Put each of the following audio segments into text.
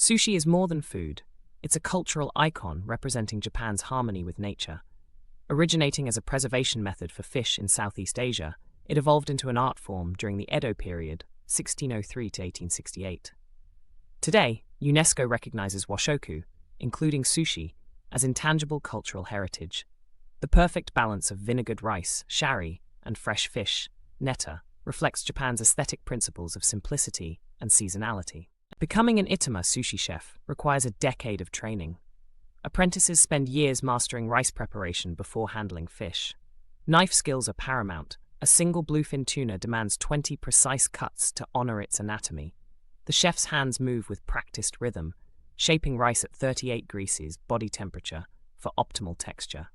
Sushi is more than food. It's a cultural icon representing Japan's harmony with nature. Originating as a preservation method for fish in Southeast Asia, it evolved into an art form during the Edo period, 1603 to 1868. Today, UNESCO recognizes washoku, including sushi, as intangible cultural heritage. The perfect balance of vinegared rice, shari, and fresh fish, neta, reflects Japan's aesthetic principles of simplicity and seasonality. Becoming an Itama sushi chef requires a decade of training. Apprentices spend years mastering rice preparation before handling fish. Knife skills are paramount. A single bluefin tuna demands 20 precise cuts to honor its anatomy. The chef's hands move with practiced rhythm, shaping rice at 38 degrees body temperature for optimal texture.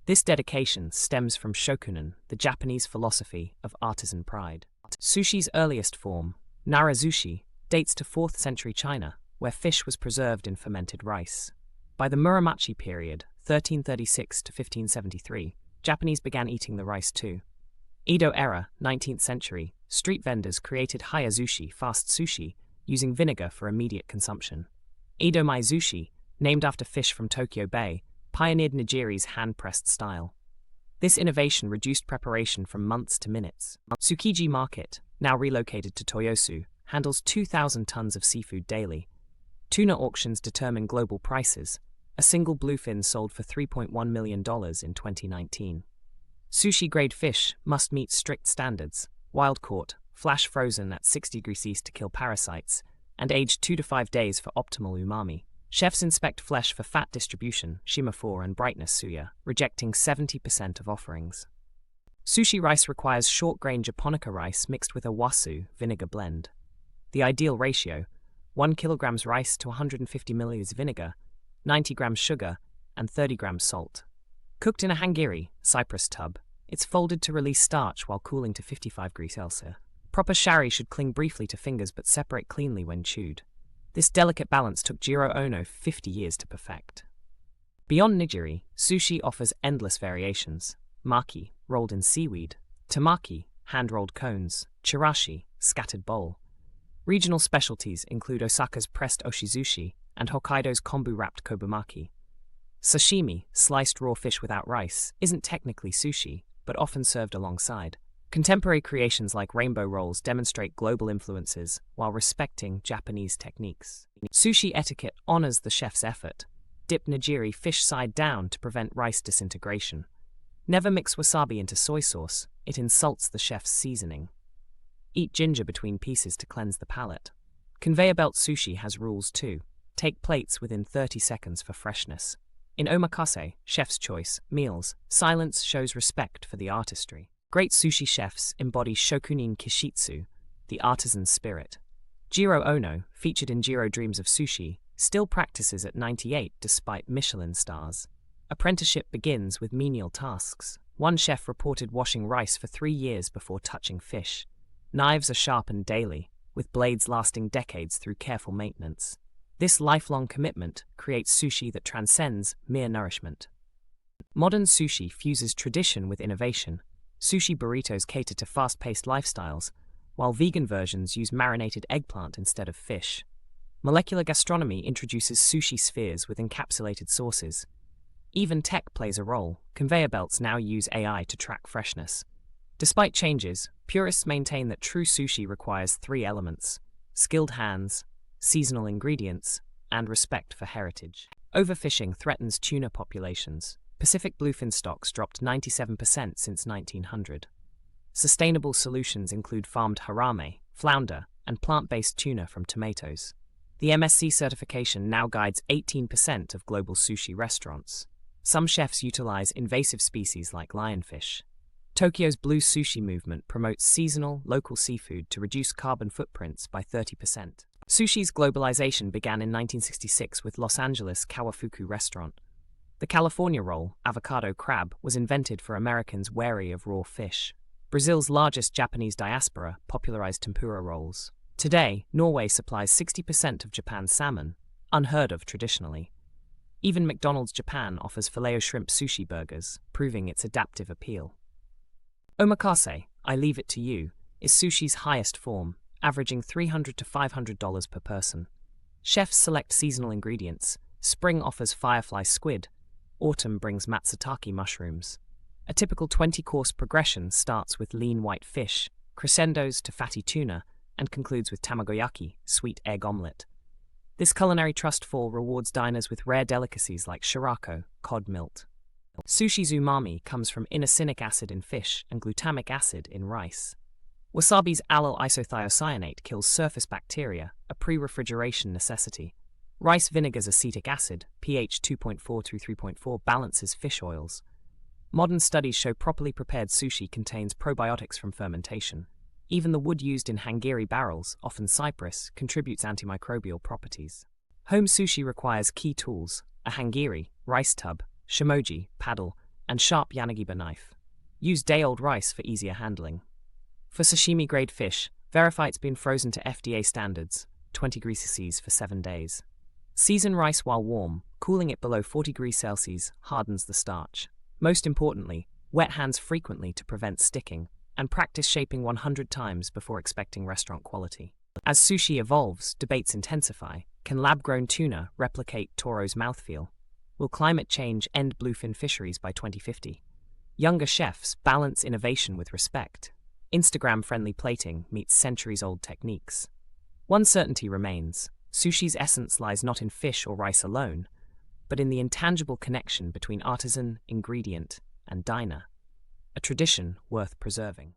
This dedication stems from shokunin, the Japanese philosophy of artisan pride. Sushi's earliest form, narazushi, dates to 4th century China, where fish was preserved in fermented rice. By the Muromachi period, 1336 to 1573, Japanese began eating the rice too. Edo era, 19th century, street vendors created hayazushi, fast sushi, using vinegar for immediate consumption. Edomae sushi, named after fish from Tokyo Bay, pioneered Nigiri's hand-pressed style. This innovation reduced preparation from months to minutes. Tsukiji Market, now relocated to Toyosu, handles 2,000 tons of seafood daily. Tuna auctions determine global prices. A single bluefin sold for $3.1 million in 2019. Sushi-grade fish must meet strict standards: wild-caught, flash-frozen at 60 degrees to kill parasites, and aged 2 to 5 days for optimal umami. Chefs inspect flesh for fat distribution, shima-4, and brightness suya, rejecting 70% of offerings. Sushi rice requires short-grain japonica rice mixed with a wasu vinegar blend. The ideal ratio: 1 kg rice to 150 ml vinegar, 90 grams sugar, and 30 grams salt. Cooked in a hangiri, cypress tub, it's folded to release starch while cooling to 55 degrees Celsius. Proper shari should cling briefly to fingers but separate cleanly when chewed. This delicate balance took Jiro Ono 50 years to perfect. Beyond nigiri, sushi offers endless variations: maki, rolled in seaweed; tamaki, hand-rolled cones; chirashi, scattered bowl. Regional specialties include Osaka's pressed oshizushi and Hokkaido's kombu-wrapped kobumaki. Sashimi, sliced raw fish without rice, isn't technically sushi, but often served alongside. Contemporary creations like rainbow rolls demonstrate global influences while respecting Japanese techniques. Sushi etiquette honors the chef's effort. Dip nigiri fish side down to prevent rice disintegration. Never mix wasabi into soy sauce, it insults the chef's seasoning. Eat ginger between pieces to cleanse the palate. Conveyor belt sushi has rules too. Take plates within 30 seconds for freshness. In Omakase, chef's choice, meals, silence shows respect for the artistry. Great sushi chefs embody shokunin kishitsu, the artisan spirit. Jiro Ono, featured in Jiro Dreams of Sushi, still practices at 98 despite Michelin stars. Apprenticeship begins with menial tasks. One chef reported washing rice for 3 years before touching fish. Knives are sharpened daily, with blades lasting decades through careful maintenance. This lifelong commitment creates sushi that transcends mere nourishment. Modern sushi fuses tradition with innovation. Sushi burritos cater to fast-paced lifestyles, while vegan versions use marinated eggplant instead of fish. Molecular gastronomy introduces sushi spheres with encapsulated sauces. Even tech plays a role. Conveyor belts now use AI to track freshness. Despite changes, purists maintain that true sushi requires 3 elements: skilled hands, seasonal ingredients, and respect for heritage. Overfishing threatens tuna populations. Pacific bluefin stocks dropped 97% since 1900. Sustainable solutions include farmed harame, flounder, and plant-based tuna from tomatoes. The MSC certification now guides 18% of global sushi restaurants. Some chefs utilize invasive species like lionfish. Tokyo's Blue Sushi movement promotes seasonal, local seafood to reduce carbon footprints by 30%. Sushi's globalization began in 1966 with Los Angeles' Kawafuku restaurant. The California roll, avocado crab, was invented for Americans wary of raw fish. Brazil's largest Japanese diaspora popularized tempura rolls. Today, Norway supplies 60% of Japan's salmon, unheard of traditionally. Even McDonald's Japan offers filet-o-shrimp sushi burgers, proving its adaptive appeal. Omakase, I leave it to you, is sushi's highest form, averaging $300 to $500 per person. Chefs select seasonal ingredients. Spring offers firefly squid. Autumn brings matsutake mushrooms. A typical 20-course progression starts with lean white fish, crescendos to fatty tuna, and concludes with tamagoyaki, sweet egg omelette. This culinary trust fall rewards diners with rare delicacies like shirako, cod milt. Sushi's umami comes from inosinic acid in fish and glutamic acid in rice. Wasabi's allyl isothiocyanate kills surface bacteria, a pre-refrigeration necessity. Rice vinegar's acetic acid, pH 2.4 through 3.4, balances fish oils. Modern studies show properly prepared sushi contains probiotics from fermentation. Even the wood used in hangiri barrels, often cypress, contributes antimicrobial properties. Home sushi requires key tools: a hangiri, rice tub, shimoji, paddle, and sharp yanagiba knife. Use day-old rice for easier handling. For sashimi-grade fish, verify it's been frozen to FDA standards, 20 degrees Celsius for 7 days. Season rice while warm. Cooling it below 40 degrees Celsius hardens the starch. Most importantly, wet hands frequently to prevent sticking, and practice shaping 100 times before expecting restaurant quality. As sushi evolves, debates intensify. Can lab-grown tuna replicate Toro's mouthfeel? Will climate change end bluefin fisheries by 2050? Younger chefs balance innovation with respect. Instagram-friendly plating meets centuries-old techniques. One certainty remains: sushi's essence lies not in fish or rice alone, but in the intangible connection between artisan, ingredient, and diner, a tradition worth preserving.